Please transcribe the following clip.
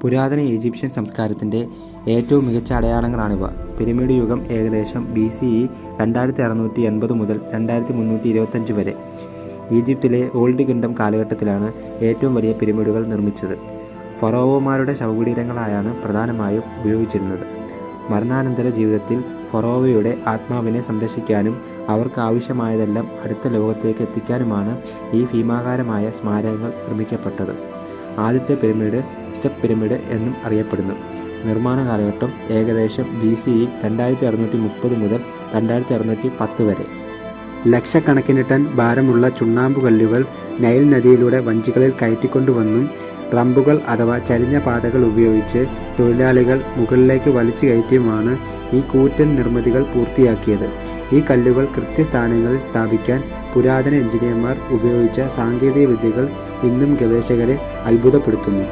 പുരാതന ഈജിപ്ഷ്യൻ സംസ്കാരത്തിൻ്റെ ഏറ്റവും മികച്ച അടയാളങ്ങളാണിവ. പിരമിഡ് യുഗം ഏകദേശം BCE 2680 മുതൽ 2325 വരെ ഈജിപ്തിലെ ഓൾഡ് കിങ്ഡം കാലഘട്ടത്തിലാണ് ഏറ്റവും വലിയ പിരമിഡുകൾ നിർമ്മിച്ചത്. ഫറോവമാരുടെ ശവകുടീരങ്ങളായാണ് പ്രധാനമായും ഉപയോഗിച്ചിരുന്നത്. മരണാനന്തര ജീവിതത്തിൽ ഫറോവയുടെ ആത്മാവിനെ സംരക്ഷിക്കാനും അവർക്ക് ആവശ്യമായതെല്ലാം അടുത്ത ലോകത്തേക്ക് എത്തിക്കാനുമാണ് ഈ ഭീമാകാരമായ സ്മാരകങ്ങൾ നിർമ്മിക്കപ്പെട്ടത്. ആദ്യത്തെ പിരമിഡ് സ്റ്റെപ്പ് പിരമിഡ് എന്നും അറിയപ്പെടുന്നു. നിർമ്മാണ കാലഘട്ടം ഏകദേശം BCE 2630 മുതൽ 2610 വരെ. ലക്ഷക്കണക്കിന് ടൺ ഭാരമുള്ള ചുണ്ണാമ്പുകല്ലുകൾ നൈൽ നദിയിലൂടെ വഞ്ചികളിൽ കയറ്റിക്കൊണ്ടുവന്നും റംബുകൾ അഥവാ ചരിഞ്ഞ പാതകൾ ഉപയോഗിച്ച് തൊഴിലാളികൾ മുകളിലേക്ക് വലിച്ചു കയറ്റിയുമാണ് ഈ കൂറ്റൻ നിർമ്മിതികൾ പൂർത്തിയാക്കിയത്. ഈ കല്ലുകൾ കൃത്യസ്ഥാനങ്ങളിൽ സ്ഥാപിക്കാൻ പുരാതന എഞ്ചിനീയർമാർ ഉപയോഗിച്ച സാങ്കേതിക വിദ്യകൾ ഇന്നും ഗവേഷകരെ അത്ഭുതപ്പെടുത്തുന്നു.